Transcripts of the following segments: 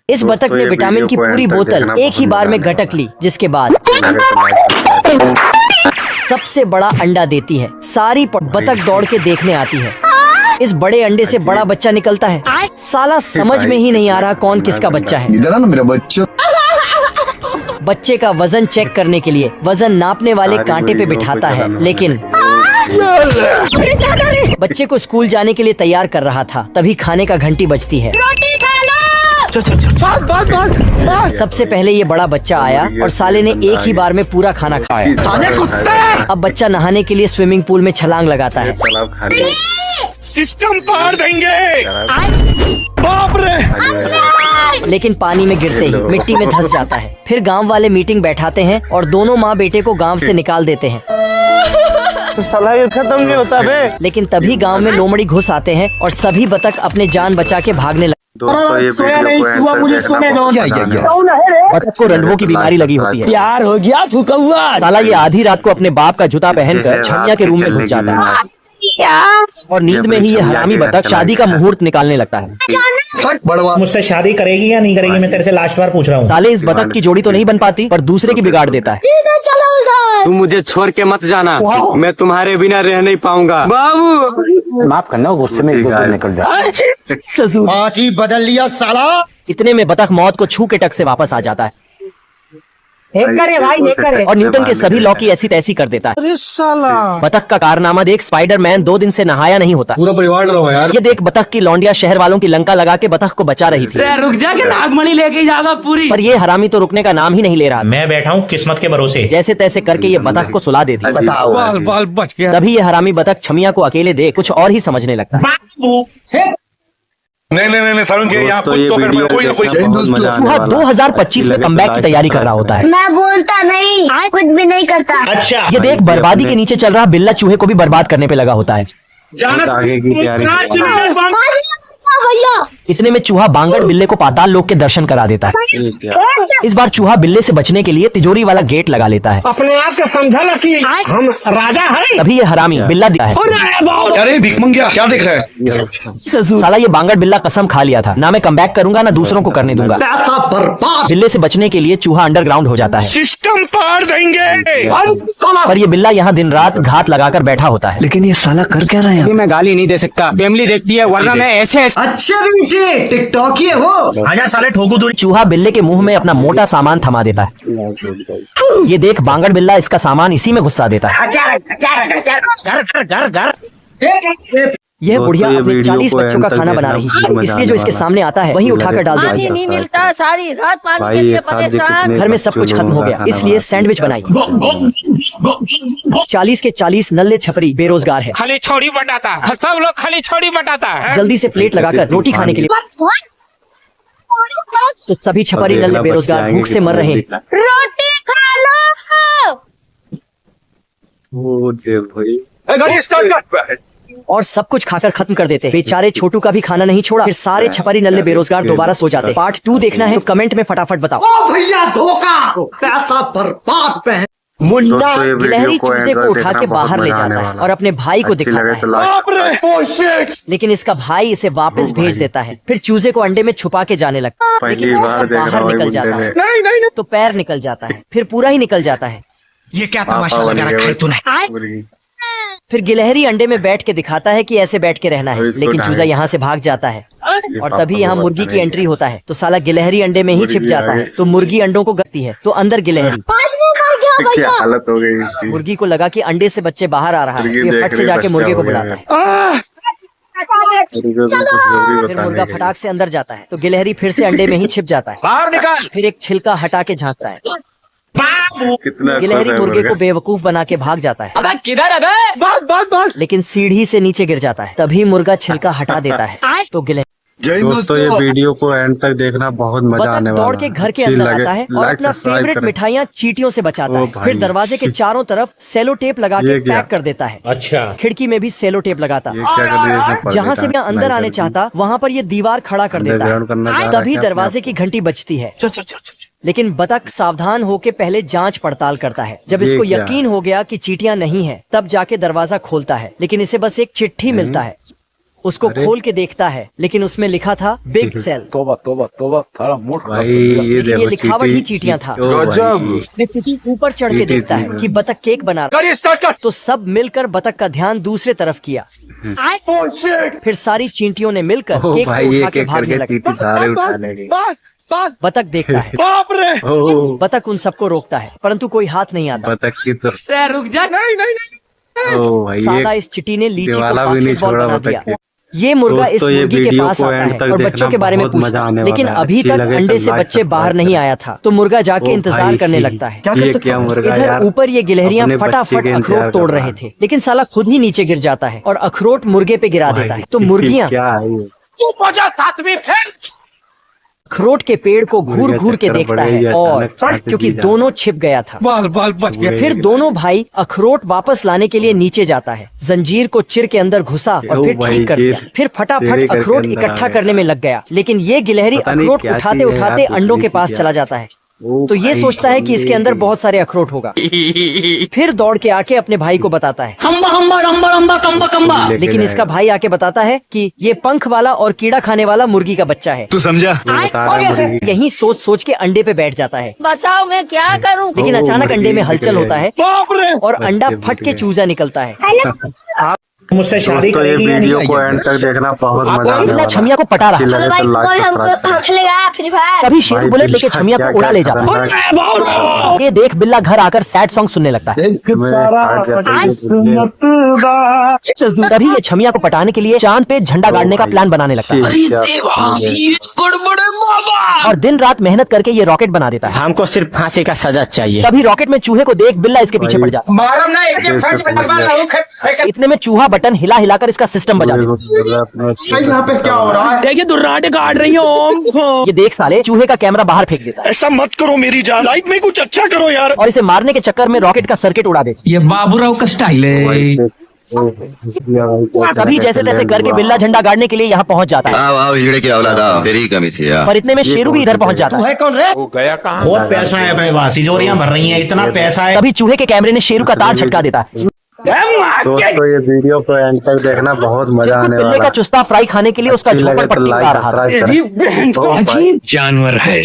इस बतख ने विटामिन की पूरी बोतल एक ही बार में गटक ली, जिसके बाद सबसे बड़ा अंडा देती है। सारी बतख दौड़ के देखने आती है। इस बड़े अंडे से बड़ा बच्चा निकलता है। साला समझ में ही नहीं आ रहा कौन किसका बच्चा है। इधर ना मेरा बच्चा। बच्चे का वजन चेक करने के लिए वजन नापने वाले कांटे पे बिठाता है, लेकिन बच्चे को स्कूल जाने के लिए तैयार कर रहा था, तभी खाने का घंटी बजती है। सबसे पहले ये बड़ा बच्चा आया और साले ने एक ही बार में पूरा खाना खाया। अब बच्चा नहाने के लिए स्विमिंग पूल में छलांग लगाता है। सिस्टम पार देंगे। बाप रे। लेकिन पानी में गिरते ही मिट्टी में धंस जाता है। फिर गांव वाले मीटिंग बैठाते हैं और दोनों माँ बेटे को गांव से निकाल देते हैं। तो साला ये खत्म नहीं होता बे। लेकिन तभी गांव में लोमड़ी घुस आते हैं और सभी बतख अपने जान बचा के भागने लगते। दोस्तों ये बतख को रंडवों की बीमारी लगी होती है। प्यार हो गया फुकौआ। साला ये आधी रात को अपने बाप का जूता पहनकर छमिया के रूम में घुस जाता है और नींद में ही ये हरामी बतख शादी का मुहूर्त निकालने लगता है। मुझसे शादी करेगी या नहीं करेगी, मैं तेरे से लास्ट बार पूछ रहा हूँ। साले इस बतख की जोड़ी तो नहीं बन पाती, पर दूसरे की बिगाड़ देता है। तुम मुझे छोड़ के मत जाना, मैं तुम्हारे बिना रह नहीं पाऊंगा। बाबू माफ करना, गुस्से में इधर निकल जा। आज ही बदल लिया साला। इतने में बतख मौत को छू के टक से वापस आ जाता है और न्यूटन के सभी लॉ की ऐसी तैसी कर देता है। अरे साला। बतख का कारनामा देख स्पाइडरमैन 2 दिन से नहाया नहीं होता। पूरा परिवार डरा हुआ यार। ये देख बतख की लौंडिया शहर वालों की लंका लगा के बतख को बचा रही थी। रुक जा के नागमणि लेके जाएगा पूरी। पर ये हरामी तो रुकने का नाम ही नहीं ले रहा। मैं बैठा हूँ किस्मत के भरोसे। जैसे तैसे करके ये बतख को सुला देती। बाल बाल बच गया। तभी ये हरामी बतख छमिया को अकेले देख कुछ और ही समझने लगता है। नहीं सारुण के यहाँ तो ये वीडियो को देखना बहुत मजा आने चूहा वाला है। 2025 में कमबैक की तैयारी कर रहा होता है। मैं बोलता नहीं, कुछ भी नहीं करता। अच्छा ये देख बर्बादी के नीचे चल रहा बिल्ला चूहे को भी बर्बाद करने पे लगा होता है। बहुत आगे की तैयारी भैया इतने में चूहा बांगड़ बिल्ले को पाताल लोक के दर्शन करा देता है। इस बार चूहा बिल्ले से बचने के लिए तिजोरी वाला गेट लगा लेता है। अपने आप को समझा ना कि हम राजा हैं। तभी ये हरामी बिल्ला दिखता है। अरे भिकमंगिया क्या देख रहा है? साला ये बांगड़ बिल्ला कसम खा लिया था, ना मैं कमबैक करूंगा ना दूसरों को करने दूंगा। बिल्ले से बचने के लिए चूहा अंडरग्राउंड हो जाता है। सिस्टम पार देंगे। पर ये बिल्ला यहाँ दिन रात घात लगाकर बैठा होता है। लेकिन ये साला कर क्या रहा है? मैं गाली नहीं दे सकता, फैमिली देखती है, वरना मैं ऐसे अच्छा बेटे टिकटॉक ये हो। आजा साले ठोकू दूर। चूहा बिल्ले के मुंह में अपना मोटा सामान थमा देता है। ये देख बांगड़ बिल्ला इसका सामान इसी में घुसा देता है। यह बुढ़िया अपने 40 बच्चों का खाना बना रही है, इसलिए जो इसके सामने आता है वही उठाकर डाल देती है। नहीं मिलता, सारी रात पानी के लिए परेशान। घर में सब कुछ खत्म हो गया, इसलिए सैंडविच बनाई। 40 के 40 नल्ले छपरी बेरोजगार है। खाली छोड़ी बटाता, सब लोग खाली छोड़ी बटाता है। जल्दी से प्लेट लगाकर रोटी खाने के लिए, तो सभी छपरी नल्ले बेरोजगार भूख से मर रहे हैं। रोटी खा लो। और सब कुछ खाकर खत्म कर देते हैं। बेचारे छोटू का भी खाना नहीं छोड़ा। फिर सारे छपरी नल्ले बेरोजगार दोबारा सो जाते। पार्ट 2 देखना है तो कमेंट में फटाफट बताओ। ओ भैया धोखा, पैसा बर्बाद पे है। मुन्ना गिलहरी चूजे को उठा के बाहर ले जाता है और अपने भाई को दिखाता है। लेकिन इसका भाई इसे वापस भेज देता है। फिर चूजे को अंडे में छुपा के जाने लगता है, लेकिन बाहर निकल जाता है। नहीं तो पैर निकल जाता है, फिर पूरा ही निकल जाता है। ये क्या तमाशा लगा रखा है तूने? फिर गिलहरी अंडे में बैठ के दिखाता है कि ऐसे बैठ के रहना है, लेकिन चूजा यहाँ से भाग जाता है और तभी यहाँ मुर्गी की एंट्री होता है। तो साला गिलहरी अंडे में ही छिप जाता है। तो मुर्गी अंडों को गलती है, तो अंदर गिलहरी। क्या हालत हो गई। मुर्गी को लगा कि अंडे से बच्चे बाहर आ रहा है, ये फट से जाके मुर्गे को बुलाता है। फिर मुर्गा फटाक से अंदर जाता है, तो गिलहरी फिर से अंडे में ही छिप जाता है। बाहर निकाल। फिर एक छिलका हटा के झांकता है। कितना गिलहरी मुर्गे को बेवकूफ बना के भाग जाता है। अबे किधर है बे? बस लेकिन सीढ़ी से नीचे गिर जाता है। तभी मुर्गा छिलका हटा देता है। तो गिलहरी दोस्तों ये वीडियो को एंड तक देखना, बहुत मजा आने वाला है। दौड़ के घर के अंदर आता है और अपना फेवरेट मिठाइयाँ चींटियों से बचाता है। फिर दरवाजे के चारों तरफ सेलो टेप लगा के पैक कर देता है। अच्छा खिड़की में भी सेलो टेप लगाता। जहाँ से मैं अंदर आने चाहता वहाँ पर ये दीवार खड़ा कर देता है। तभी दरवाजे की घंटी बजती है। लेकिन बतख सावधान होके पहले जांच पड़ताल करता है। जब इसको यकीन हो गया कि चींटियां नहीं है, तब जाके दरवाजा खोलता है। लेकिन इसे बस एक चिट्ठी मिलता है। उसको खोल के देखता है, लेकिन उसमें लिखा था बिग सेल। तोबा तोबा तोबा सारा मूड भाई ये ये देखो लिखावट ही चींटियां था। ऊपर चढ़ के देखता है कि बतख केक बना रहा, तो सब मिलकर बतख का ध्यान दूसरे तरफ किया। फिर सारी चींटियों ने मिलकर ओ केक भाई को उठा एक के एक भागने करके लगी। चींटी सारे उठा लेंगे। बतख देखता है, ओह बतख उन सबको रोकता है, परंतु कोई हाथ नहीं आता। बतख की तो रुक जा। ओ भाई साला ये इस चिट्टी ने लीची को दिवाला भी नहीं बास्केटबॉल छोड़ा बना बतख दिया। के। ये मुर्गा इस दोस्तों, ये मुर्गी के वीडियो पास को आता एंड है तक और देखना बच्चों के बारे में बहुत मजा पूछता आने है, लेकिन वाला है। अभी अच्छी तक लगे अंडे तो से लाइक बच्चे बाहर सब्सक्राइब नहीं आया था। तो मुर्गा जाके ओ इंतजार भाई, करने लगता है। ये क्या मुर्गा इधर यार, ऊपर ये गिलहरियां अपने बच्चे फटाफट के अखरोट इंतजार तोड़ कर रहे रहा थे, लेकिन साला खुद ही नीचे गिर जाता है और अखरोट मुर्गे पे गिरा देता है। तो मुर्गियां क्या है ये? अखरोट के पेड़ को घूर घूर के चक्कर देखता बढ़े है या और अचानक फांसी क्योंकि दी जाए। दोनों छिप गया था। फिर दोनों भाई अखरोट वापस लाने के लिए नीचे जाता है, जंजीर को चिर के अंदर घुसा और ओ फिर भाई, ठीक कर ये दिया। फिर तेरे फटाफट करके अखरोट अंदर इकट्ठा आ गया। करने में लग गया, लेकिन ये गिलहरी पता नहीं अखरोट क्या उठाते चीज़ है उठाते यार, अंडों के दूसरी पास चीज़ चला जाता है। ओ तो ये भाई, सोचता है कि इसके अंदर बहुत सारे अखरोट होगा। फिर दौड़ के आके अपने भाई को बताता है, लेकिन इसका भाई आके बताता है कि ये पंख वाला और कीड़ा खाने वाला मुर्गी का बच्चा है। तू समझा? बता रहा है मुर्गी। यही सोच सोच के अंडे पे बैठ जाता है, बताओ मैं क्या करूं। लेकिन ओ, अचानक अंडे में मुर्गी हलचल होता है और अंडा बच्चे फट के गए। चूजा निकलता है। मुझसे शादी दोस्तों, ये करेगी या वीडियो नहीं को एंड तक देखना बहुत मजा आने बिल्ला वाला छमिया को पटा रहा अच्छी है। लगे भाई तो कोई लाइक हमको सब्सक्राइब खेलेगा फ्री फायर। तभी शेर बुलेट लेके छमिया को उड़ा ले जाता है। ये देख बिल्ला घर आकर सैड सॉन्ग सुनने लगता है। तभी ये छमिया को पटाने के लिए चांद पे झंडा गाड़ने का प्लान बनाने लगता है और दिन रात मेहनत करके ये रॉकेट बना देता है। हमको सिर्फ फांसी का सजा चाहिए। तभी रॉकेट में चूहे को देख बिल्ला इसके पीछे पड़ जाता है। इतने में चूहा बटन हिला हिलाकर इसका सिस्टम बजा देता यहाँ पे क्या हो रहा है? है। ये देख साले चूहे का कैमरा बाहर फेंक देता है ऐसा मत करो मेरी जान, लाइफ में कुछ अच्छा करो यार। और इसे मारने के चक्कर में रॉकेट का सर्किट उड़ा देता ये बाबूराव का स्टाइल है। है। तभी जैसे तैसे करके बिल्ला झंडा गाड़ने के लिए यहाँ पहुँच जाता है, आओ हिजड़े की औलादा, तेरी ही कमी थी यार। पर इतने में शेरू भी इधर पहुँच जाता है। बहुत पैसा है अपने पास, तिजोरियां भर रही हैं, इतना पैसा है। तभी चूहे के कैमरे ने शेरू का तार छटका देता है। दोस्तों, ये वीडियो को एंड तक देखना बहुत मजा आने बिल्ले वाला का चुस्ता फ्राई खाने के लिए उसका अच्छी लगे झोपड़ तो पट्टी लाइक उड़ा रहा था। सब्सक्राइब करें। ओ भाई, जानवर है।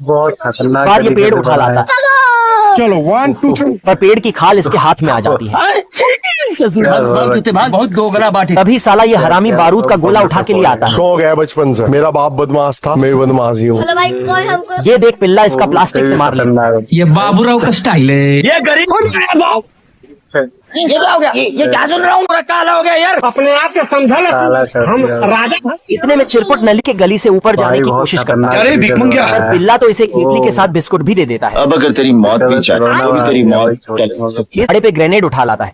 बहुत खतरनाक बाद ये तरीके पेड़ से उठा बनाया लाता है। है चलो 1 2 3। पर पेड़ की खाल इसके हाथ में आ जाती है। बहुत दोगला बाटी। तभी साला ये हरामी बारूद का गोला उठा के लिए आता है। शौक है बचपन से, मेरा बाप बदमाश था, मैं भी बदमाश ही हूँ। हेलो भाई कोई हमको ये देख पिल्ला इसका प्लास्टिक से मार लेता है। ये बाबूराव का स्टाइल है। ये गरीब ये क्या सुन रहा हूँ, काला हो गया यार। अपने आप के समझा ले, काला कर हम दिया। राजा। इतने में चिरकुट नली के गली से ऊपर जाने भाई, की बहुत कोशिश करता खतरनाक है, अरे, तरीके भिख से मंगिया। बनाया पर है। पिल्ला तो इसे केतली के साथ बिस्कुट भी दे देता है। अब अगर तेरी मौत भी चाहे कोरोना तो तेरी मौत वाला इस बड़े पे ग्रेनेड उठा लाता है।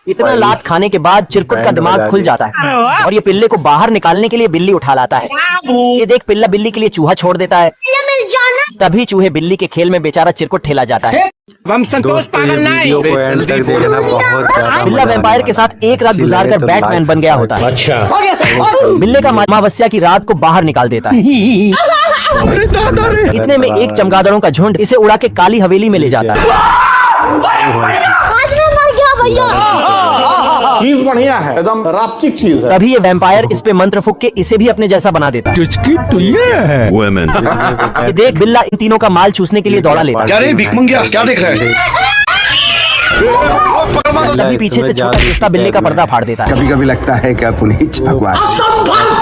इतना लात खाने के बाद चिरकुट का बैंड दिमाग बजा खुल दिया। जाता है और ये पिल्ले को बाहर निकालने के लिए बिल्ली उठा लाता है। ये देख पिल्ला बिल्ली के लिए चूहा छोड़ देता है। मिल जाना। तभी चूहे बिल्ली के खेल में बेचारा चिरकुट ठेला जाता है। हम संतोष दोस्तों, ये पागल वीडियो को एंड तक देखना बहुत ज्यादा बिल्ला मजा वैम्पायर आने के वाला साथ एक रात अच्छी गुजार लगे कर तो बैटमैन लाइक बन गया होता है। अच्छा, बिल्ले का अमावस्या की रात को बाहर निकाल देता है। इतने में एक चमगादड़ों का झुंड इसे उड़ा के काली हवेली में ले जाता है। आज मैं मर गया भैया। चीज बढ़िया है, एकदम रापचिक चीज है। तभी ये वैम्पायर इस पे मंत्र फूक के इसे भी अपने जैसा बना देता है। ये देख बिल्ला इन तीनों का माल चूसने के लिए दौड़ा लेता क्या है। रे भिख मंगिया, क्या देख रहे हैं? तभी पीछे से छोटा चूस्ता बिल्ले का पर्दा फाड़ देता है। कभी कभी लगता है क्या पुनीत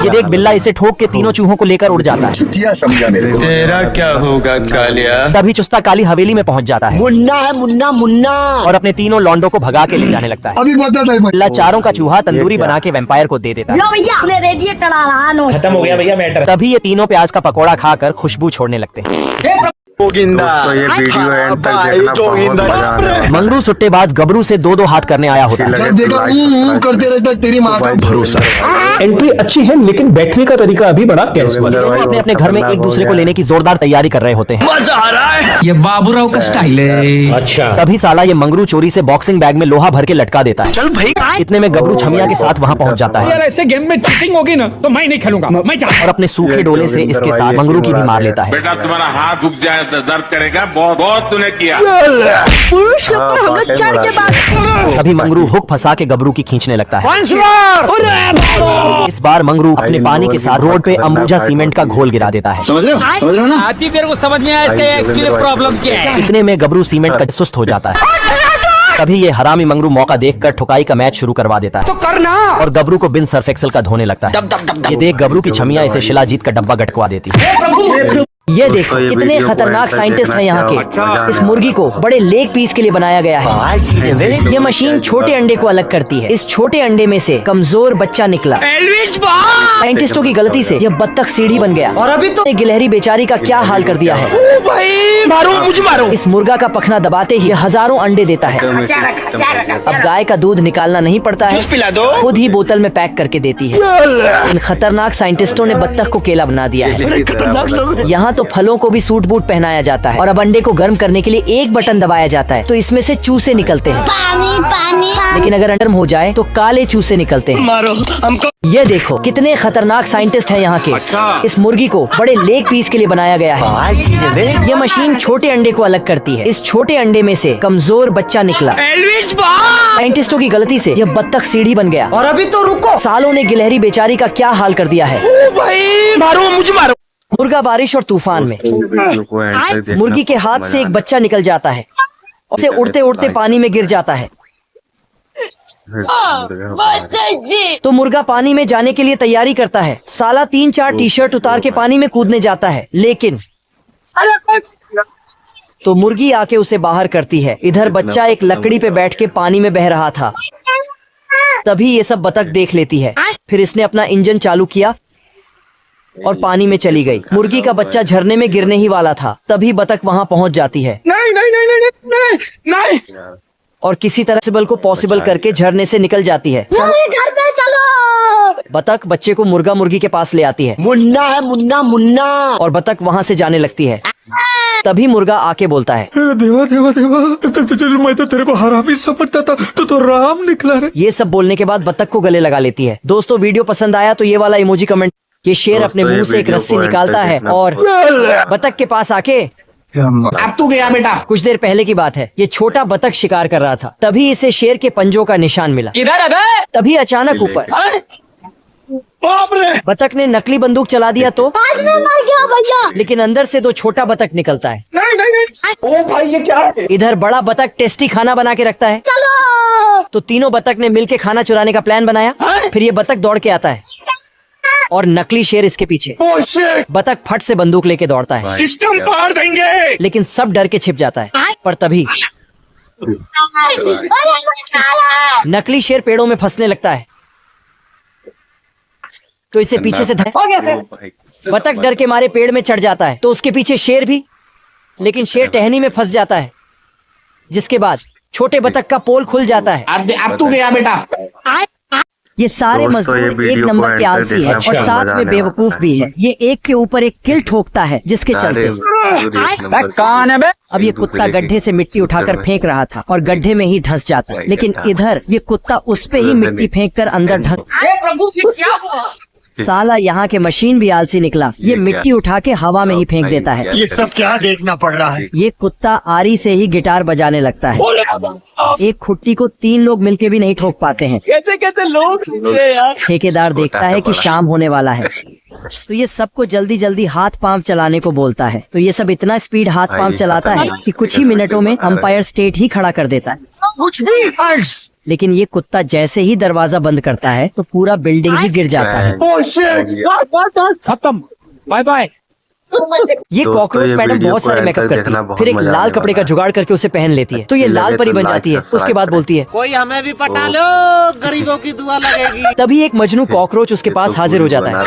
ये देख बिल्ला इसे ठोक के तीनों चूहों को लेकर उड़ जाता है। समझा मेरे को। तेरा क्या होगा कालिया? तभी चुस्ता काली हवेली में पहुंच जाता है मुन्ना है मुन्ना मुन्ना। और अपने तीनों लॉन्डो को भगा के ले जाने लगता है। अभी बता था बिल्ला चारों का चूहा तंदूरी बना के वैम्पायर को दे देता है। लो भैया अपने रेडिएटर आ रहा नो। खत्म हो गया भैया मैटर। तभी ये तीनों प्याज का पकोड़ा खाकर खुशबू छोड़ने लगते हैं। दोस्तों, ये वीडियो एंड तक देखना बहुत मजा आने वाला है। मंगरू सुट्टेबाज गबरू से दो हाथ करने आया होता है। जब देखा करते रहता तेरी माँ का भरोसा। एंट्री अच्छी है लेकिन बैठने का तरीका अभी बड़ा कैजुअल है। दोनों अपने अपने घर में एक दूसरे को लेने की जोरदार तैयारी कर रहे होते हैं। ये बाबूराव का स्टाइल है। अच्छा, तभी साला ये मंगरू चोरी से बॉक्सिंग बैग में लोहा भर के लटका देता है। चल भाई, इतने में गबरू छमिया के साथ वहाँ पहुँच जाता है ऐसे गेम में चीटिंग होगी ना तो मैं नहीं खेलूंगा, मैं जा। और अपने सूखे डोले से इसके साथ मंगरू की भी मार लेता है। बेटा तुम्हारा हाथ रुक जाए तो दर्द करेगा। बहुत बहुत तूने किया। पुरुष के ऊपर हम लोग चढ़ के बात। अभी मंगरू हुक फंसा के गबरू की खींचने लगता है। इस बार मंगरू अपने पानी के साथ रोड पे अंबुजा सीमेंट का घोल गिरा देता है। समझ रहे हो ना? आती तेरे को समझ में आया इसका एक्चुअली प्रॉब्लम क्या है? इतने में गबरू सीमेंट का सुस्त हो जाता है। तभी ये हरामी मंगरू मौका देखकर ठुकाई का मैच शुरू करवा देता है तो करना, और गबरू को बिन सर्फ एक्सल का धोने लगता है। ये देख गबरू की छमिया इसे शिलाजीत का डब्बा गटकवा देती है। ये देखो कितने खतरनाक साइंटिस्ट हैं यहाँ के। इस मुर्गी को बड़े लेग पीस के लिए बनाया गया है। ये मशीन छोटे अंडे को अलग करती है। इस छोटे अंडे में से कमजोर बच्चा निकला। साइंटिस्टों की गलती से यह बत्तख सीढ़ी बन गया और अभी तो गिलहरी बेचारी का क्या हाल कर दिया है। मारो मुझे मारो। इस मुर्गा का पखना दबाते ही हजारों अंडे देता है। अब गाय का दूध निकालना नहीं पड़ता है, खुद ही बोतल में पैक करके देती है। इन खतरनाक साइंटिस्टों ने बत्तख को केला बना दिया है। यहाँ तो फलों को भी सूट बूट पहनाया जाता है और अब अंडे को गर्म करने के लिए एक बटन दबाया जाता है तो इसमें से चूसे निकलते हैं। पानी लेकिन अगर गर्म हो जाए तो काले चूसे निकलते हैं। मारो हमको। ये देखो कितने खतरनाक साइंटिस्ट हैं यहाँ के। इस मुर्गी को बड़े लेग पीस के लिए बनाया गया है। ये मशीन छोटे अंडे को अलग करती है। इस छोटे अंडे में से कमजोर बच्चा निकला। साइंटिस्टों की गलती से यह बत्तख सीढ़ी बन गया और अभी तो रुको, सालों ने गिलहरी बेचारी का क्या हाल कर दिया है। मारो मुझे मारो। मुर्गा बारिश और तूफान में। मुर्गी के हाथ से एक बच्चा निकल जाता है और उसे उड़ते उड़ते पानी में गिर जाता है। तो मुर्गा पानी में जाने के लिए तैयारी करता है। साला 3-4 टी-शर्ट उतार के पानी में कूदने जाता है, लेकिन तो मुर्गी आके उसे बाहर करती है। इधर बच्चा एक लकड़ी पे बैठ के पानी में बह रहा था। तभी ये सब बतख देख लेती है। फिर इसने अपना इंजन चालू किया और पानी में चली गई। मुर्गी का बच्चा झरने में गिरने ही वाला था। तभी बतख वहां पहुंच जाती है। नहीं। और किसी तरह सिबल को पॉसिबल करके झरने से निकल जाती है। घर पे चलो। बतख बच्चे को मुर्गा मुर्गी के पास ले आती है। मुन्ना है मुन्ना मुन्ना। और बतख वहां से जाने लगती है। तभी मुर्गा आके बोलता है, देवा देवा देवा, मैं तो तेरे को हरामी समझता था, तो राम निकला रे। ये सब बोलने के बाद बतख को गले लगा लेती है। दोस्तों वीडियो पसंद आया तो ये वाला इमोजी कमेंट। ये शेर अपने मुंह से एक रस्सी निकालता है और बतख के पास आके, अब तू गया बेटा। कुछ देर पहले की बात है, ये छोटा बतख शिकार कर रहा था। तभी इसे शेर के पंजों का निशान मिला। किधर है? तभी अचानक ऊपर बाप रे। बतख ने नकली बंदूक चला दिया तो आज मैं मर गया भैया। लेकिन अंदर से 2 छोटा बतख निकलता है। नहीं। ओ भाई ये क्या है? इधर बड़ा बतख टेस्टी खाना बना के रखता है। चलो। तो तीनों बतख ने मिलके खाना चुराने का प्लान बनाया। फिर ये बतख दौड़ के आता है और नकली शेर इसके पीछे। बतख फट से बंदूक लेके दौड़ता है। सिस्टम पार देंगे। लेकिन सब डर के छिप जाता है। पर तभी नकली शेर पेड़ों में फंसने लगता है तो इसे पीछे से बतख डर के मारे पेड़ में चढ़ जाता है तो उसके पीछे शेर भी। लेकिन शेर टहनी में फंस जाता है, जिसके बाद छोटे बतख का पोल खुल जाता है। अब तू गया बेटा। ये सारे मजदूर एक नंबर के आलसी है और साथ में बेवकूफ भी है। ये एक के ऊपर एक किल ठोकता है जिसके चलते कौन है बे? अब ये कुत्ता गड्ढे से मिट्टी उठाकर फेंक रहा था और गड्ढे में ही धंस जाता है। लेकिन इधर ये कुत्ता उस पे ही मिट्टी फेंक कर अंदर धंस। प्रभु ये क्या हुआ? साला यहाँ के मशीन भी आलसी निकला। ये मिट्टी उठा के हवा में ही फेंक देता है। ये सब क्या देखना पड़ रहा है? ये कुत्ता आरी से ही गिटार बजाने लगता है। एक खुट्टी को 3 लोग मिलके भी नहीं ठोक पाते हैं। कैसे लोग यार। ठेकेदार देखता है कि शाम होने वाला है तो ये सबको जल्दी जल्दी हाथ पांव चलाने को बोलता है। तो ये सब इतना स्पीड हाथ पांव चलाता है कि कुछ ही मिनटों में अंपायर स्टेट ही खड़ा कर देता है। कुछ भी। लेकिन ये कुत्ता जैसे ही दरवाजा बंद करता है तो पूरा बिल्डिंग ही गिर जाता है। खत्म। Bye bye. ये कॉकरोच मैडम बहुत सारे मेकअप करती है। फिर एक लाल कपड़े का जुगाड़ करके उसे पहन लेती है तो ये लाल परी बन जाती है। उसके बाद बोलती है, कोई हमें भी पटा लो, गरीबों की दुआ लगेगी। तभी एक मजनू कॉकरोच उसके पास हाजिर हो जाता है।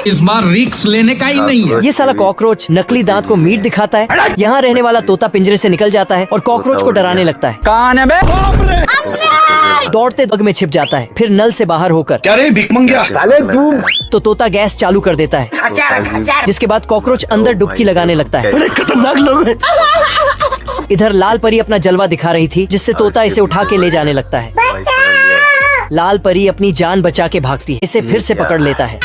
इस बार रिस्क लेने का ही नहीं है। ये साला कॉकरोच नकली दांत को मीट दिखाता है। यहाँ रहने वाला तोता पिंजरे से निकल जाता है और कॉकरोच को डराने लगता है। कौन है बे? दौड़ते दग में छिप जाता है। फिर नल से बाहर होकर, क्या रे भिख मंगिया? तो तोता गैस चालू कर देता है, जिसके बाद कॉकरोच अंदर डुबकी लगाने लगता है। बड़े खतरनाक लोग हैं। इधर लाल परी अपना जलवा दिखा रही थी जिससे तोता इसे उठा के ले जाने लगता है। लाल परी अपनी जान बचा के भागती है, इसे फिर से पकड़ लेता है।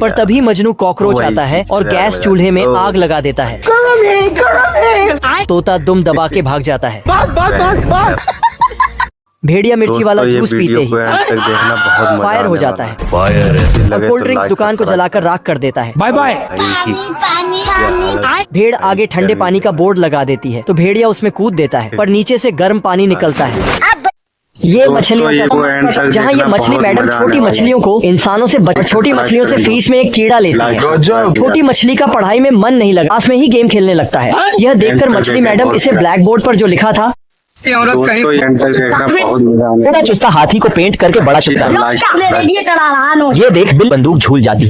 पर तभी मजनू कॉकरोच आता है और गैस चूल्हे में आग लगा देता है। तोता दुम दबा के भाग जाता है। भेड़िया मिर्ची वाला जूस पीते ही फायर हो जाता है और कोल्ड ड्रिंक्स दुकान को जलाकर राख कर देता है। Bye bye. भेड़ आगे ठंडे पानी का बोर्ड लगा देती है तो भेड़िया उसमें कूद देता है, पर नीचे से गर्म पानी निकलता है। ये मछलियों जहाँ ये मछली मैडम छोटी मछलियों को इंसानों से छोटी मछलियों से फीस में एक कीड़ा लेती है। छोटी मछली का पढ़ाई में मन नहीं लगा, पास में ही गेम खेलने लगता है। यह देखकर मछली मैडम इसे ब्लैक बोर्ड पर जो लिखा था छोटा चुस्ता हाथी को पेंट करके बड़ा चुस्ता ये देख बिल बंदूक झूल जाती।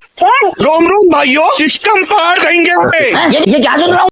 रोम रोम भाइयों, सिस्टम पार करेंगे। ये क्या सुन रहा हूँ?